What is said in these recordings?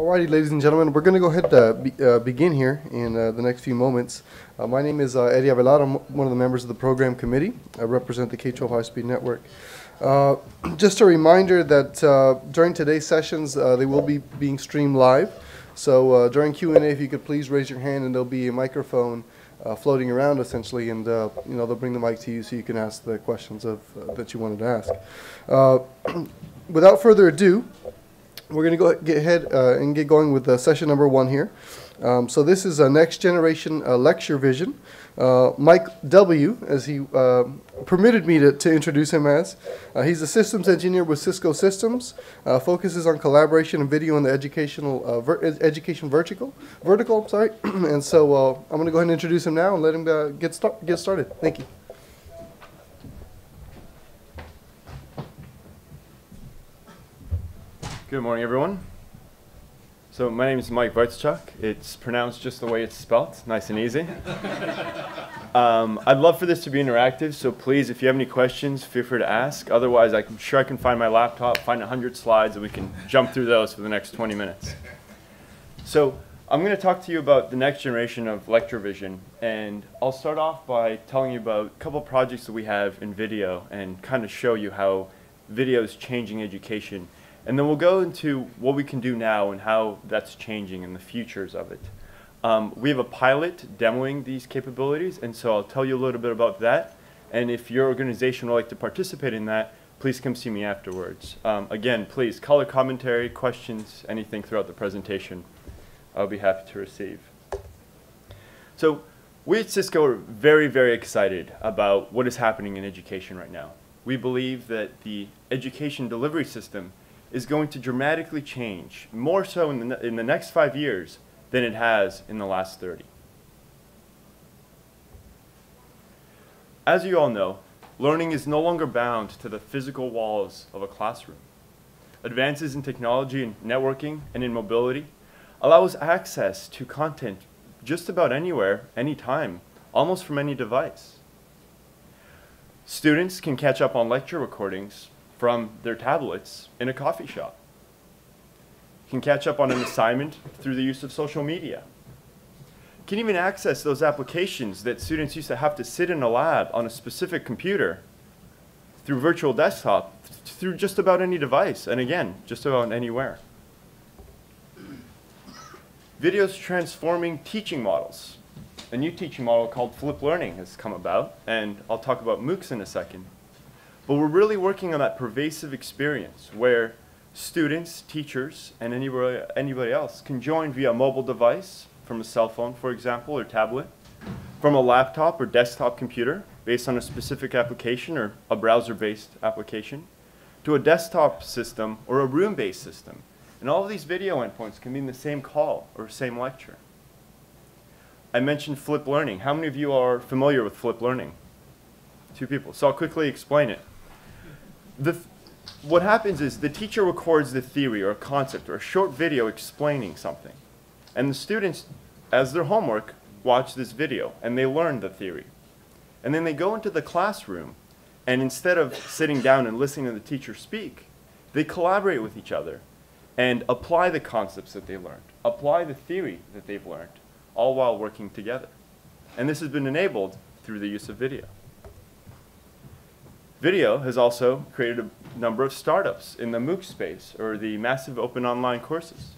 Alrighty, ladies and gentlemen, we're going to go ahead begin here in the next few moments. My name is Eddie Avelar. I'm one of the members of the program committee. I represent the K-12 High-Speed Network. Just a reminder that during today's sessions, they will be being streamed live. So during Q&A, if you could please raise your hand, and there'll be a microphone floating around, essentially, and they'll bring the mic to you so you can ask the questions that you wanted to ask. Without further ado, we're going to get ahead and get going with session number 1 here. So this is a next generation lecture vision. Mike W., as he permitted me to introduce him as, he's a systems engineer with Cisco Systems, focuses on collaboration and video in the education vertical. And so I'm going to go ahead and introduce him now and let him get started. Thank you. Good morning, everyone. So my name is Mike Wojtczak. It's pronounced just the way it's spelt, nice and easy. I'd love for this to be interactive, so please, if you have any questions, feel free to ask. Otherwise, I'm sure I can find my laptop, find 100 slides, and we can jump through those for the next 20 minutes. So I'm going to talk to you about the next generation of lecture vision, and I'll start off by telling you about a couple projects that we have in video and kind of show you how video is changing education. And then we'll go into what we can do now and how that's changing and the futures of it. We have a pilot demoing these capabilities, and so I'll tell you a little bit about that. And if your organization would like to participate in that, please come see me afterwards. Again, please, color commentary, questions, anything throughout the presentation, I'll be happy to receive. So we at Cisco are very, very excited about what is happening in education right now. We believe that the education delivery system is going to dramatically change, more so in the next 5 years than it has in the last 30. As you all know, learning is no longer bound to the physical walls of a classroom. Advances in technology and networking and in mobility allow us access to content just about anywhere, anytime, almost from any device. Students can catch up on lecture recordings from their tablets in a coffee shop. You can catch up on an assignment through the use of social media. You can even access those applications that students used to have to sit in a lab on a specific computer through virtual desktop, through just about any device, and again, just about anywhere. Video is transforming teaching models. A new teaching model called flipped learning has come about, and I'll talk about MOOCs in a second. But we're really working on that pervasive experience where students, teachers, and anybody else can join via a mobile device, from a cell phone, for example, or tablet, from a laptop or desktop computer based on a specific application or a browser-based application, to a desktop system or a room-based system. And all of these video endpoints can be in the same call or same lecture. I mentioned flipped learning. How many of you are familiar with flipped learning? 2 people. So I'll quickly explain it. What happens is the teacher records the theory or a concept or a short video explaining something. And the students, as their homework, watch this video and they learn the theory. And then they go into the classroom, and instead of sitting down and listening to the teacher speak, they collaborate with each other and apply the concepts that they learned, apply the theory that they've learned, all while working together. And this has been enabled through the use of video. Video has also created a number of startups in the MOOC space, or the massive open online courses.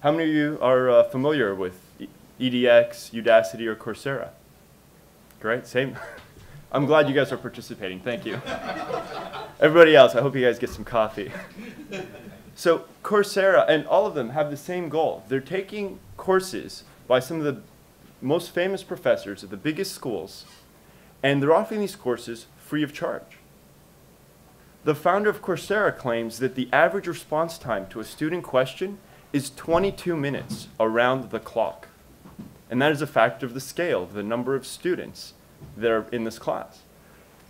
How many of you are familiar with EDX, Udacity, or Coursera? Great, same. I'm glad you guys are participating, thank you. Everybody else, I hope you guys get some coffee. So Coursera and all of them have the same goal. They're taking courses by some of the most famous professors at the biggest schools, and they're offering these courses free of charge. The founder of Coursera claims that the average response time to a student question is 22 minutes around the clock. And that is a factor of the scale of the number of students that are in this class.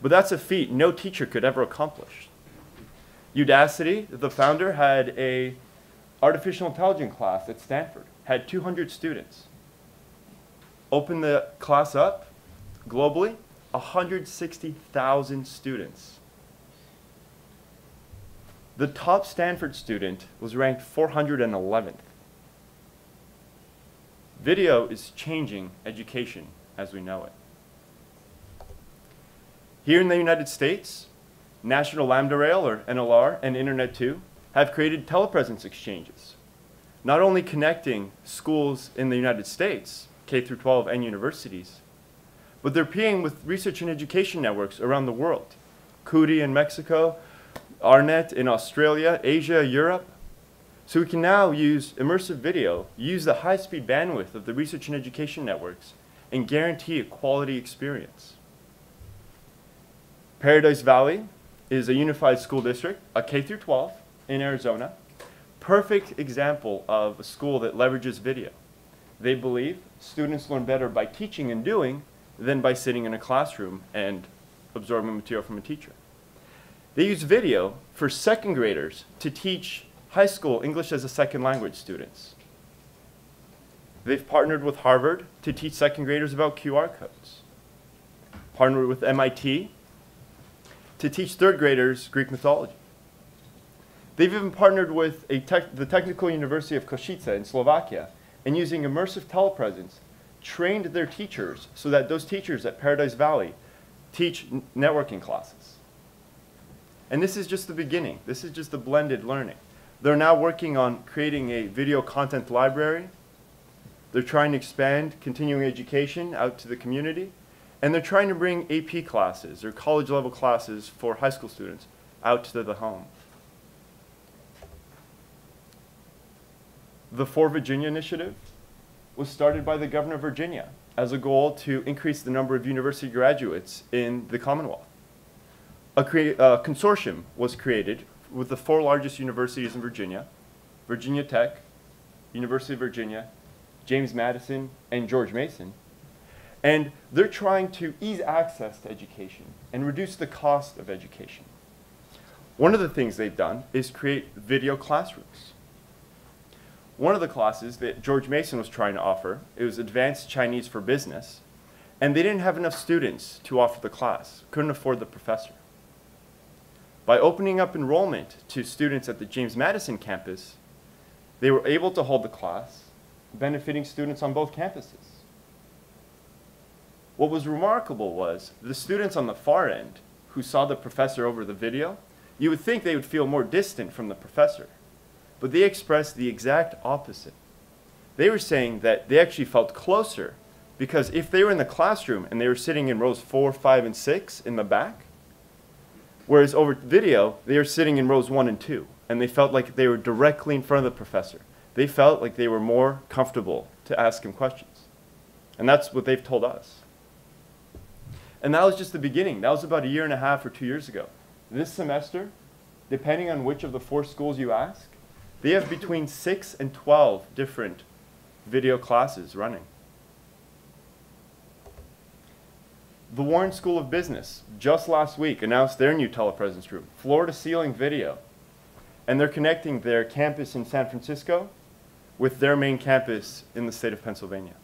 But that's a feat no teacher could ever accomplish. Udacity, the founder, had an artificial intelligence class at Stanford, had 200 students. Open the class up, globally, 160,000 students. The top Stanford student was ranked 411th. Video is changing education as we know it. Here in the United States, National Lambda Rail, or NLR, and Internet 2 have created telepresence exchanges, not only connecting schools in the United States, K through 12 and universities, but they're peering with research and education networks around the world. CUDI in Mexico, ARNet in Australia, Asia, Europe. So we can now use immersive video, use the high-speed bandwidth of the research and education networks, and guarantee a quality experience. Paradise Valley is a unified school district, a K through 12 in Arizona. Perfect example of a school that leverages video. They believe students learn better by teaching and doing than by sitting in a classroom and absorbing material from a teacher. They use video for second graders to teach high school English as a second language students. They've partnered with Harvard to teach second graders about QR codes. Partnered with MIT to teach third graders Greek mythology. They've even partnered with the Technical University of Košice in Slovakia, and using immersive telepresence, trained their teachers so that those teachers at Paradise Valley teach networking classes. And this is just the beginning. This is just the blended learning. They're now working on creating a video content library. They're trying to expand continuing education out to the community. And they're trying to bring AP classes or college level classes for high school students out to the home. The For Virginia initiative was started by the governor of Virginia as a goal to increase the number of university graduates in the Commonwealth. A consortium was created with the 4 largest universities in Virginia, Virginia Tech, University of Virginia, James Madison, and George Mason. And they're trying to ease access to education and reduce the cost of education. One of the things they've done is create video classrooms. One of the classes that George Mason was trying to offer, it was Advanced Chinese for Business, and they didn't have enough students to offer the class, couldn't afford the professor. By opening up enrollment to students at the James Madison campus, they were able to hold the class, benefiting students on both campuses. What was remarkable was the students on the far end who saw the professor over the video, you would think they would feel more distant from the professor, but they expressed the exact opposite. They were saying that they actually felt closer because if they were in the classroom and they were sitting in rows 4, 5, and 6 in the back, whereas over video, they were sitting in rows 1 and 2, and they felt like they were directly in front of the professor. They felt like they were more comfortable to ask him questions. And that's what they've told us. And that was just the beginning. That was about 1.5 years or 2 years ago. This semester, depending on which of the 4 schools you ask, they have between 6 and 12 different video classes running. The Warren School of Business, just last week, announced their new telepresence room, floor-to-ceiling video. And they're connecting their campus in San Francisco with their main campus in the state of Pennsylvania.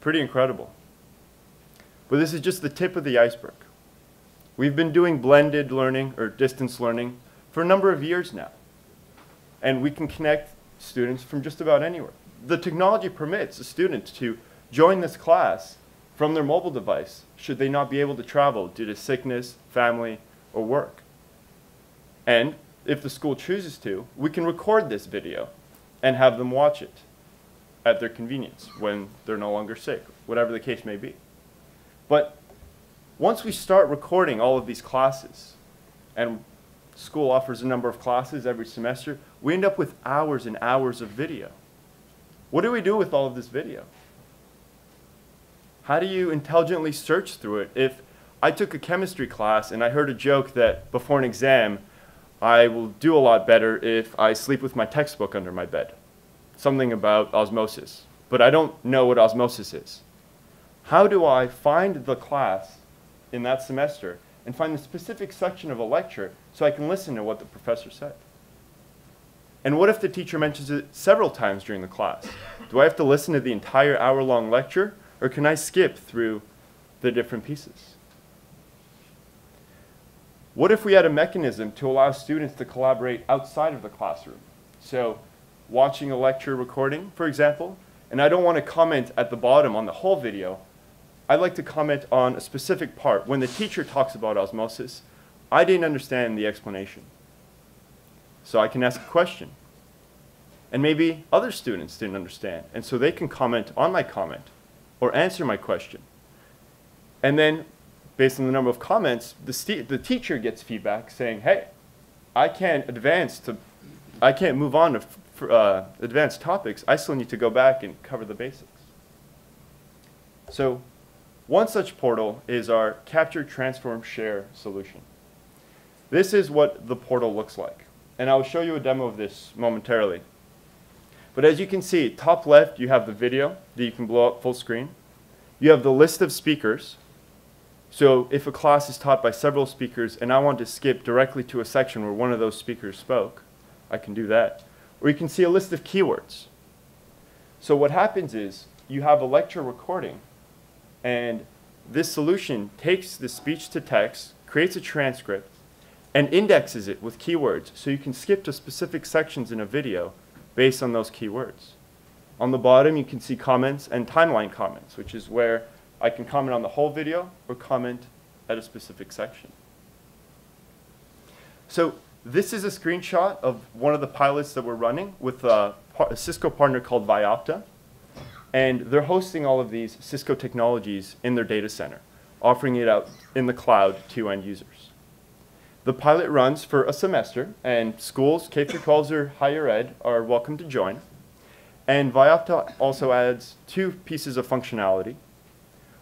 Pretty incredible. But this is just the tip of the iceberg. We've been doing blended learning or distance learning for a number of years now. And we can connect students from just about anywhere. The technology permits a student to join this class from their mobile device should they not be able to travel due to sickness, family, or work. And if the school chooses to, we can record this video and have them watch it at their convenience when they're no longer sick, whatever the case may be. But once we start recording all of these classes, and school offers a number of classes every semester, we end up with hours and hours of video. What do we do with all of this video? How do you intelligently search through it? If I took a chemistry class and I heard a joke that before an exam, I will do a lot better if I sleep with my textbook under my bed. Something about osmosis. But I don't know what osmosis is. How do I find the class in that semester and find the specific section of a lecture so I can listen to what the professor said? And what if the teacher mentions it several times during the class? Do I have to listen to the entire hour-long lecture, or can I skip through the different pieces? What if we had a mechanism to allow students to collaborate outside of the classroom? So watching a lecture recording, for example, and I don't want to comment at the bottom on the whole video, I like to comment on a specific part. When the teacher talks about osmosis, I didn't understand the explanation. So I can ask a question. And maybe other students didn't understand, and so they can comment on my comment or answer my question. And then, based on the number of comments, the teacher gets feedback saying, hey, I can't move on to advanced topics. I still need to go back and cover the basics. So one such portal is our Capture, Transform, Share solution. This is what the portal looks like. And I will show you a demo of this momentarily. But as you can see, top left, you have the video that you can blow up full screen. You have the list of speakers. So if a class is taught by several speakers and I want to skip directly to a section where one of those speakers spoke, I can do that. Or you can see a list of keywords. So what happens is you have a lecture recording, and this solution takes the speech to text, creates a transcript, and indexes it with keywords so you can skip to specific sections in a video based on those keywords. On the bottom, you can see comments and timeline comments, which is where I can comment on the whole video or comment at a specific section. So this is a screenshot of one of the pilots that we're running with a Cisco partner called Viopta. And they're hosting all of these Cisco technologies in their data center, offering it out in the cloud to end users. The pilot runs for a semester, and schools, K-12s or higher ed, are welcome to join. And Viopta also adds two pieces of functionality.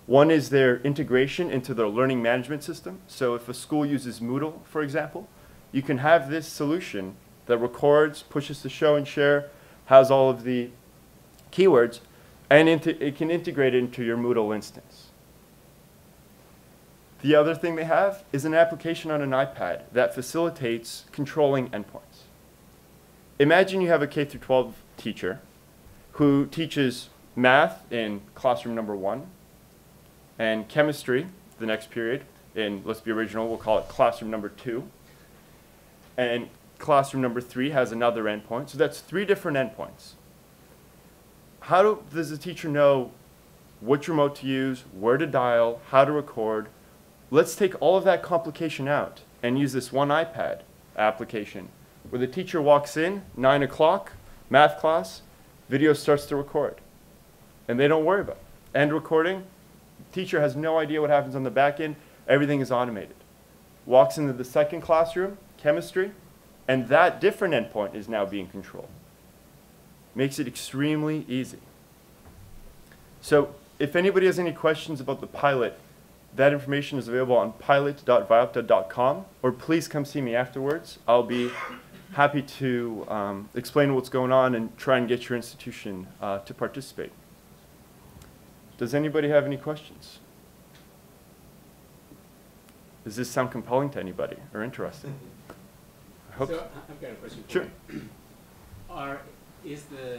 One is their integration into their learning management system. So if a school uses Moodle, for example, you can have this solution that records, pushes to show and share, has all of the keywords, and it can integrate it into your Moodle instance. The other thing they have is an application on an iPad that facilitates controlling endpoints. Imagine you have a K-12 teacher who teaches math in classroom number 1 and chemistry the next period in, let's be original, we'll call it classroom number 2. And classroom number 3 has another endpoint. So that's 3 different endpoints. How does the teacher know which remote to use, where to dial, how to record? Let's take all of that complication out and use this one iPad application where the teacher walks in, 9 o'clock, math class, video starts to record. And they don't worry about it. End recording, teacher has no idea what happens on the back end, everything is automated. Walks into the second classroom, chemistry, and that different endpoint is now being controlled. Makes it extremely easy. So if anybody has any questions about the pilot, that information is available on pilot.viopta.com, or please come see me afterwards. I'll be happy to explain what's going on and try and get your institution to participate. Does anybody have any questions? Does this sound compelling to anybody or interesting? I hope so. I've got a question for Sure. you. Is the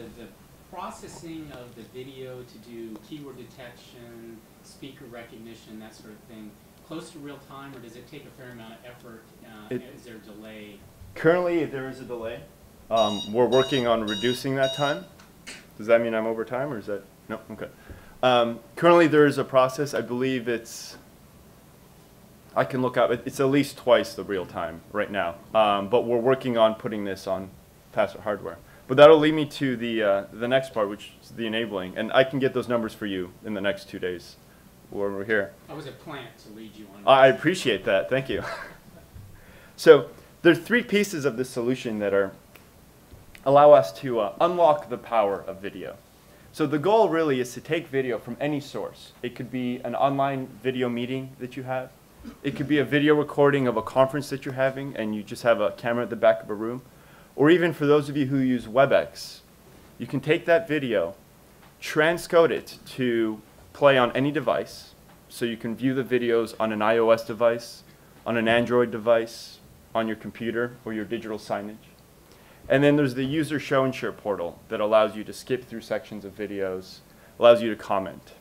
processing of the video to do keyword detection, speaker recognition, that sort of thing, close to real time, or does it take a fair amount of effort? Is there a delay? Currently, there is a delay. We're working on reducing that time. Does that mean I'm over time, or is that? No? Okay. Currently, there is a process. I believe I can look up. It's at least twice the real time right now. But we're working on putting this on faster hardware. But that'll lead me to the next part, which is the enabling. And I can get those numbers for you in the next 2 days when we're here. I was a plant to lead you on. I appreciate that. Thank you. So there are 3 pieces of this solution that allow us to unlock the power of video. So the goal really is to take video from any source. It could be an online video meeting that you have. It could be a video recording of a conference that you're having and you just have a camera at the back of a room. Or even for those of you who use WebEx, you can take that video, transcode it to play on any device. So you can view the videos on an iOS device, on an Android device, on your computer or your digital signage. And then there's the user show and share portal that allows you to skip through sections of videos, allows you to comment.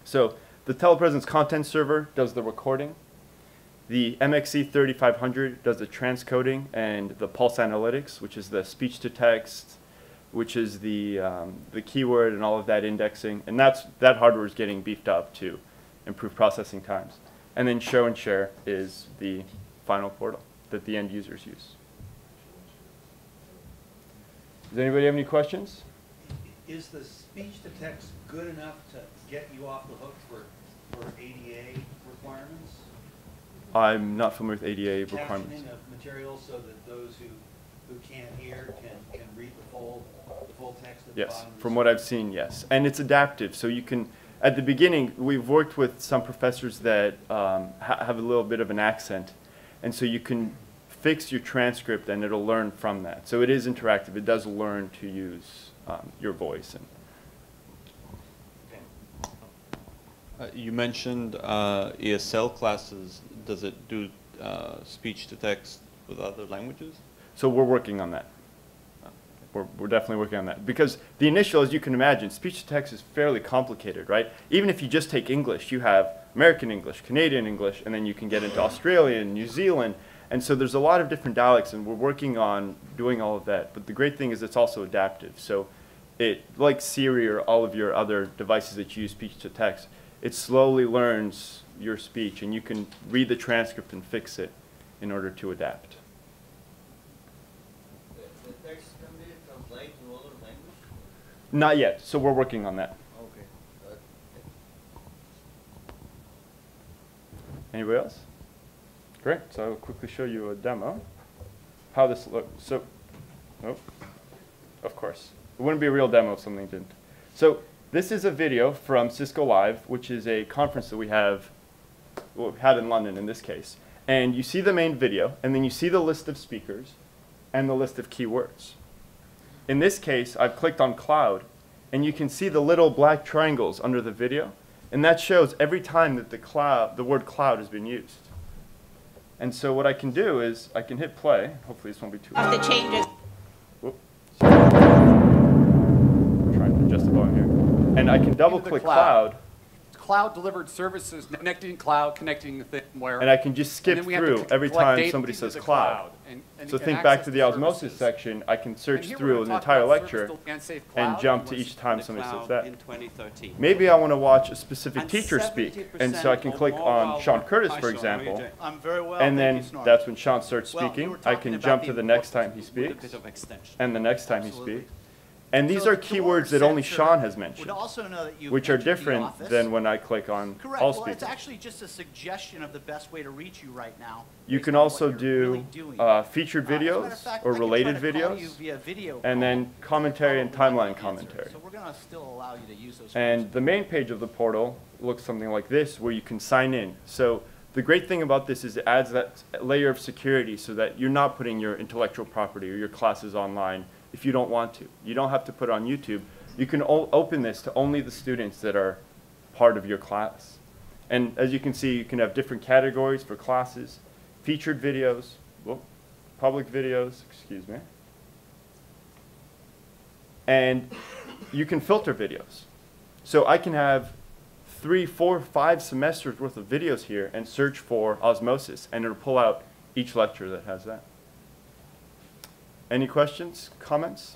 So the Telepresence content server does the recording. The MXC 3500 does the transcoding and the pulse analytics, which is the speech to text, which is the keyword and all of that indexing. And that hardware is getting beefed up to improve processing times. And then show and share is the final portal that the end users use. Does anybody have any questions? Is the speech-to-text good enough to get you off the hook for ADA requirements? I'm not familiar with ADA requirements. Captioning of materials so that those who can't hear can read the full text at the Yes, bottom? from what I've seen, yes. And it's adaptive, so you can, at the beginning, we've worked with some professors that have a little bit of an accent, and so you can fix your transcript and it'll learn from that. So it is interactive. It does learn to use your voice. And You mentioned ESL classes. Does it do speech to text with other languages? so we're working on that. We're definitely working on that. Because the initial, as you can imagine, speech to text is fairly complicated, right? Even if you just take English, you have American English, Canadian English, and then you can get into Australian, New Zealand. And so there's a lot of different dialects, and we're working on doing all of that. But the great thing is it's also adaptive. So it, like Siri or all of your other devices that use speech to text, it slowly learns your speech, and you can read the transcript and fix it in order to adapt. The text can be translated to other language? Not yet, so we're working on that. Okay. Anybody else? Great, so I'll quickly show you a demo. How this looks. So, oh, of course. It wouldn't be a real demo if something didn't. So this is a video from Cisco Live, which is a conference that we have, well, had in London in this case. And you see the main video, and then you see the list of speakers and the list of keywords. In this case, I've clicked on cloud, and you can see the little black triangles under the video, and that shows every time that the word cloud has been used. And so what I can do is I can hit play. Hopefully this won't be too loud. Of the changes. Whoop. I'm trying to adjust the volume here. And I can double click cloud. Cloud delivered services, connecting cloud, connecting the firmware. And I can just skip through every time somebody says cloud. So think back to the osmosis section. I can search through an entire lecture and jump to each time somebody says that. Maybe I want to watch a specific teacher speak. And so I can click on Sean Curtis, for example. And then that's when Sean starts speaking. I can jump to the next time he speaks. And the next time he speaks. And these are keywords that only Sean has mentioned, which are different than when I click on all speakers. Well, it's actually just a suggestion of the best way to reach you right now. You can also do featured videos or related videos, and then commentary and timeline commentary. So we're going to still allow you to use those. And the main page of the portal looks something like this, where you can sign in. So the great thing about this is it adds that layer of security so that you're not putting your intellectual property or your classes online if you don't want to. You don't have to put it on YouTube. You can open this to only the students that are part of your class. And as you can see, you can have different categories for classes, featured videos, public videos, excuse me. And you can filter videos. So I can have 3, 4, 5 semesters worth of videos here and search for osmosis, and it'll pull out each lecture that has that. Any questions, comments?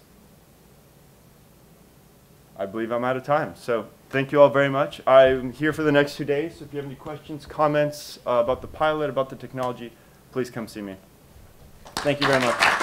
I believe I'm out of time. So thank you all very much. I'm here for the next 2 days. So if you have any questions, comments about the pilot, about the technology, please come see me. Thank you very much.